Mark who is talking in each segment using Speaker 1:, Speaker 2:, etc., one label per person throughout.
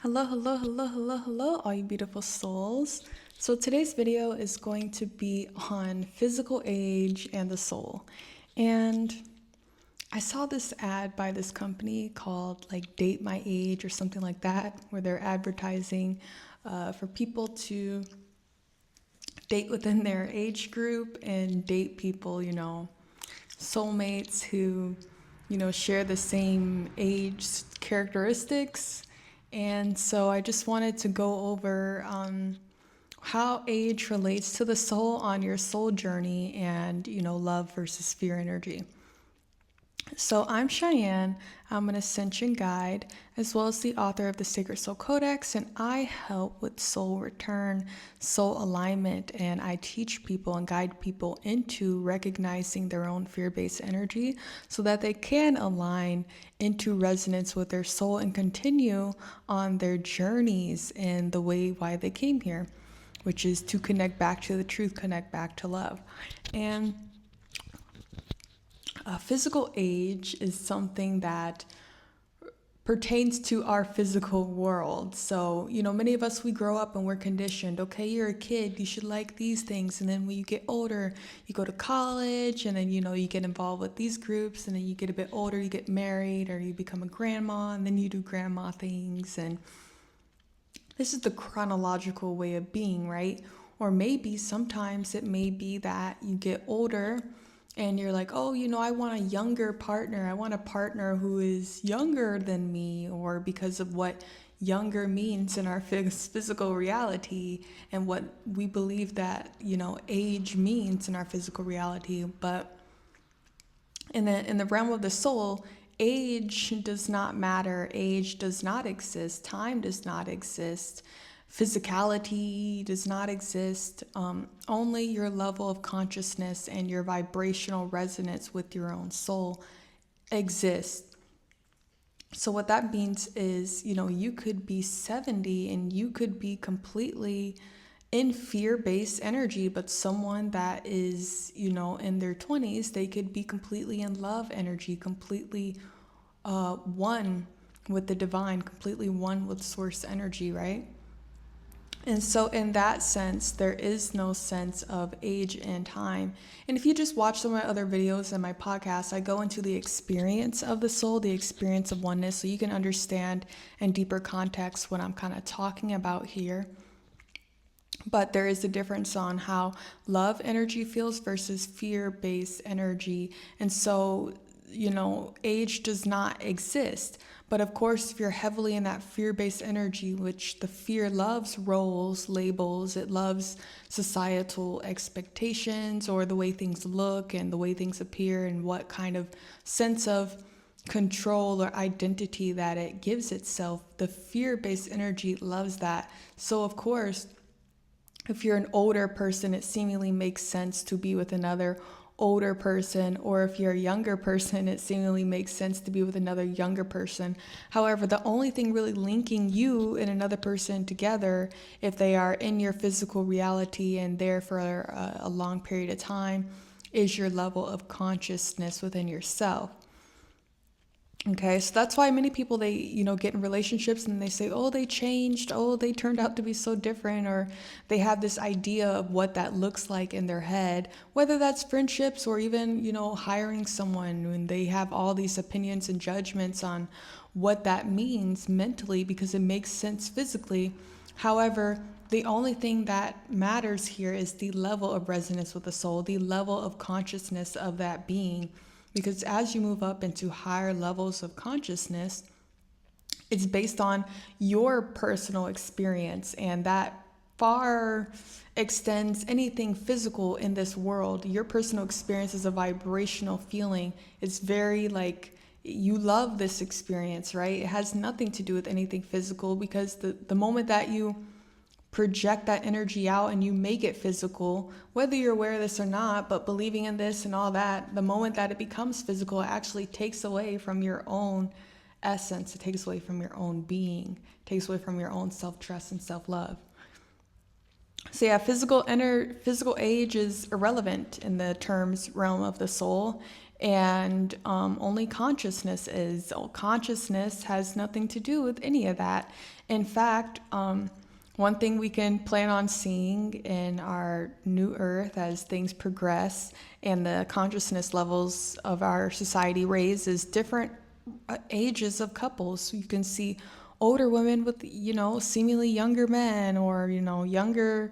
Speaker 1: Hello, hello, hello, hello, hello, all you beautiful souls. So today's video is going to be on physical age and the soul. And I saw this ad by this company called like Date My Age or something like that, where they're advertising for people to date within their age group and date people, soulmates who, share the same age characteristics. And so I just wanted to go over how age relates to the soul on your soul journey and, love versus fear energy. So I'm Cheyenne. I'm an ascension guide as well as the author of the Sacred Soul Codex, and I help with soul return, soul alignment, and I teach people and guide people into recognizing their own fear-based energy so that they can align into resonance with their soul and continue on their journeys in the way why they came here, which is to connect back to the truth, connect back to love. And physical age is something that pertains to our physical world. So, many of us, we grow up and we're conditioned. Okay, you're a kid, you should like these things. And then when you get older, you go to college and then, you get involved with these groups. And then you get a bit older, you get married or you become a grandma and then you do grandma things. And this is the chronological way of being, right? Or maybe sometimes it may be that you get older and you're like, oh, I want a younger partner. I want a partner who is younger than me, or because of what younger means in our physical reality and what we believe that, age means in our physical reality. But in the realm of the soul, age does not matter. Age does not exist. Time does not exist. Physicality does not exist. Only your level of consciousness and your vibrational resonance with your own soul exists. So what that means is, you could be 70 and you could be completely in fear-based energy, but someone that is, in their 20s, they could be completely in love energy, completely one with the divine, completely one with source energy, right? And so, in that sense, there is no sense of age and time. And if you just watch some of my other videos and my podcast, I go into the experience of the soul, the experience of oneness, so you can understand in deeper context what I'm kind of talking about here. But there is a difference on how love energy feels versus fear-based energy. And so, age does not exist. But of course, if you're heavily in that fear-based energy, which the fear loves roles, labels, it loves societal expectations or the way things look and the way things appear and what kind of sense of control or identity that it gives itself. The fear-based energy loves that. So of course, if you're an older person, it seemingly makes sense to be with another older person, or if you're a younger person, it seemingly makes sense to be with another younger person. However, the only thing really linking you and another person together, if they are in your physical reality and there for a long period of time, is your level of consciousness within yourself. Okay, so that's why many people, they, get in relationships and they say, oh, they changed, oh, they turned out to be so different, or they have this idea of what that looks like in their head, whether that's friendships or even, hiring someone, when they have all these opinions and judgments on what that means mentally because it makes sense physically. However, the only thing that matters here is the level of resonance with the soul, the level of consciousness of that being. Because as you move up into higher levels of consciousness, it's based on your personal experience, and that far extends anything physical in this world. Your personal experience is a vibrational feeling. It's very like you love this experience, right? It has nothing to do with anything physical, because the moment that you project that energy out and you make it physical, whether you're aware of this or not, but believing in this and all that, the moment that it becomes physical, it actually takes away from your own essence. It takes away from your own being, it takes away from your own self-trust and self-love. So yeah, physical age is irrelevant in the terms realm of the soul, and only consciousness is. Consciousness has nothing to do with any of that. In fact, one thing we can plan on seeing in our new earth as things progress and the consciousness levels of our society raise is different ages of couples. You can see older women with, seemingly younger men, or, younger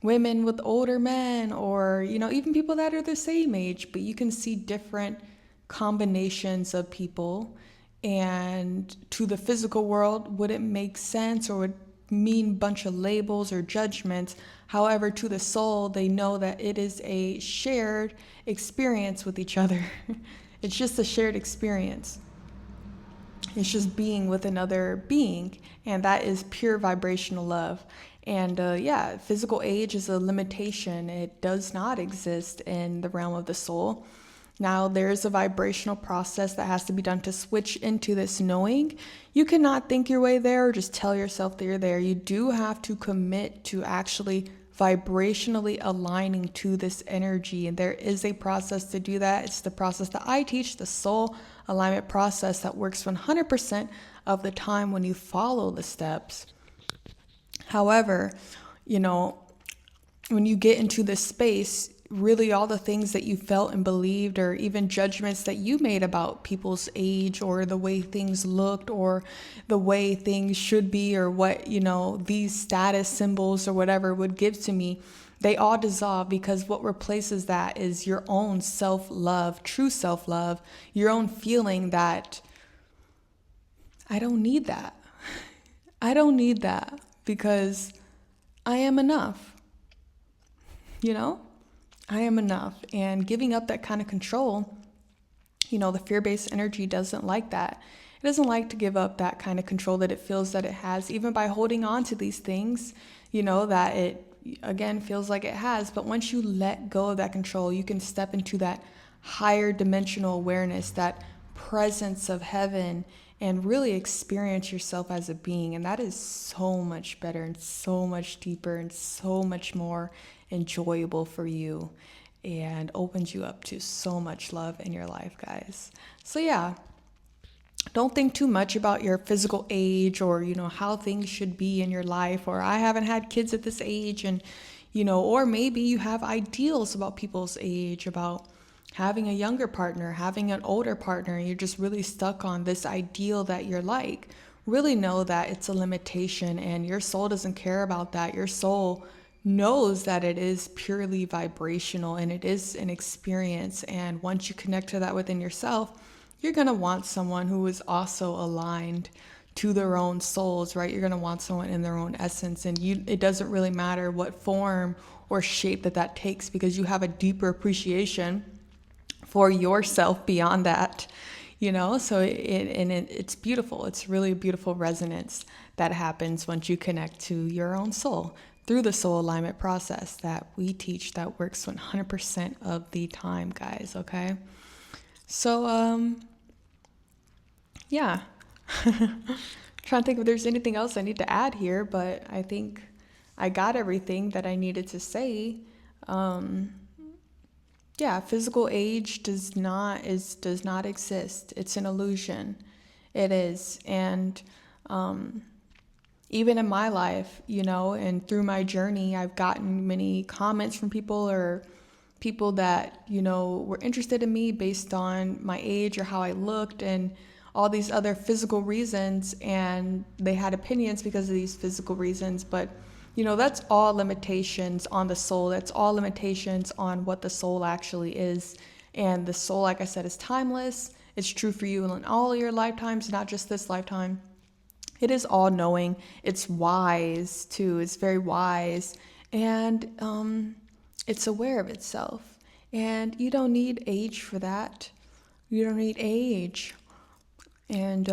Speaker 1: women with older men, or, even people that are the same age, but you can see different combinations of people. And to the physical world, would it make sense or would mean bunch of labels or judgments? However, to the soul, they know that it is a shared experience with each other. It's just a shared experience. It's just being with another being, and that is pure vibrational love. And physical age is a limitation. It does not exist in the realm of the soul. Now, there's a vibrational process that has to be done to switch into this knowing. You cannot think your way there or just tell yourself that you're there. You do have to commit to actually vibrationally aligning to this energy. And there is a process to do that. It's the process that I teach, the soul alignment process that works 100% of the time when you follow the steps. However, when you get into this space, really all the things that you felt and believed, or even judgments that you made about people's age or the way things looked or the way things should be, or what, these status symbols or whatever would give to me, they all dissolve, because what replaces that is your own self-love, true self-love, your own feeling that I don't need that. I don't need that because I am enough. I am enough. And giving up that kind of control, the fear-based energy doesn't like that. It doesn't like to give up that kind of control that it feels that it has, even by holding on to these things, that it, again, feels like it has. But once you let go of that control, you can step into that higher dimensional awareness, that presence of heaven, and really experience yourself as a being. And that is so much better and so much deeper and so much more enjoyable for you, and opens you up to so much love in your life, guys. So yeah, don't think too much about your physical age, or how things should be in your life, or I haven't had kids at this age, and or maybe you have ideals about people's age, about having a younger partner, having an older partner, and you're just really stuck on this ideal that you're like. Really know that it's a limitation, and your soul doesn't care about that. Your soul knows that it is purely vibrational and it is an experience. And once you connect to that within yourself, you're going to want someone who is also aligned to their own souls, right? You're going to want someone in their own essence. And it doesn't really matter what form or shape that takes, because you have a deeper appreciation for yourself beyond that, so it's beautiful. It's really a beautiful resonance that happens once you connect to your own soul through the soul alignment process that we teach, that works 100% of the time, guys. Okay. So, yeah, trying to think if there's anything else I need to add here, but I think I got everything that I needed to say. Physical age does not exist. It's an illusion. It is. And even in my life, and through my journey, I've gotten many comments from people, or people that, were interested in me based on my age or how I looked and all these other physical reasons. And they had opinions because of these physical reasons. But that's all limitations on the soul. That's all limitations on what the soul actually is. And the soul, like I said, is timeless. It's true for you in all your lifetimes, not just this lifetime. It is all knowing. It's wise too. It's very wise. And it's aware of itself. And you don't need age for that. You don't need age. And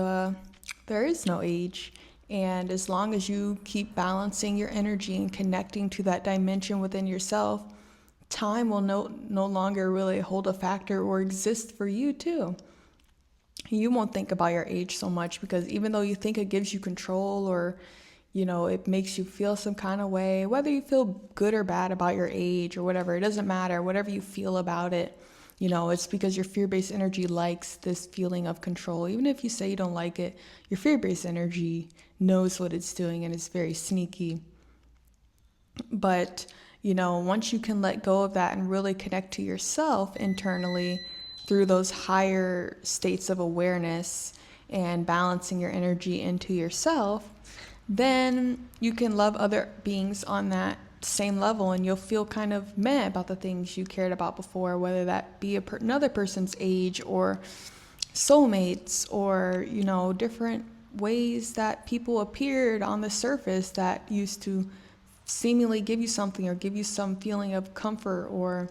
Speaker 1: there is no age. And as long as you keep balancing your energy and connecting to that dimension within yourself, time will no longer really hold a factor or exist for you too. You won't think about your age so much, because even though you think it gives you control, or it makes you feel some kind of way, whether you feel good or bad about your age or whatever, it doesn't matter. Whatever you feel about it, It's because your fear-based energy likes this feeling of control. Even if you say you don't like it, your fear-based energy knows what it's doing and it's very sneaky. But, once you can let go of that and really connect to yourself internally through those higher states of awareness and balancing your energy into yourself, then you can love other beings on that same level, and you'll feel kind of meh about the things you cared about before, whether that be another person's age or soulmates or, different ways that people appeared on the surface that used to seemingly give you something or give you some feeling of comfort or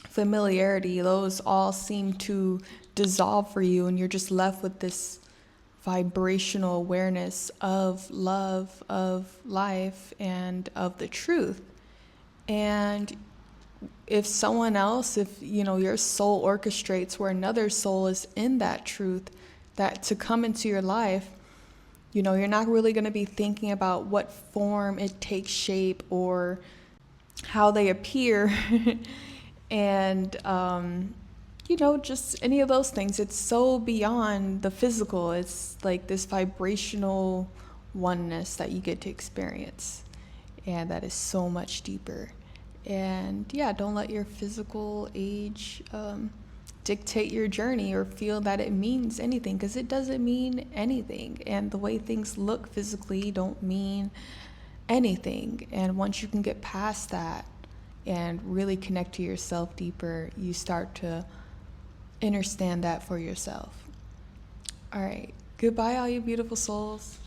Speaker 1: familiarity. Those all seem to dissolve for you, and you're just left with this vibrational awareness of love, of life, and of the truth. And if someone else, if your soul orchestrates where another soul is in that truth, that to come into your life, you're not really going to be thinking about what form it takes shape or how they appear and just any of those things. It's so beyond the physical. It's like this vibrational oneness that you get to experience, and that is so much deeper. And yeah, don't let your physical age dictate your journey or feel that it means anything, because it doesn't mean anything. And the way things look physically don't mean anything. And once you can get past that and really connect to yourself deeper, you start to understand that for yourself. All right. Goodbye, all you beautiful souls.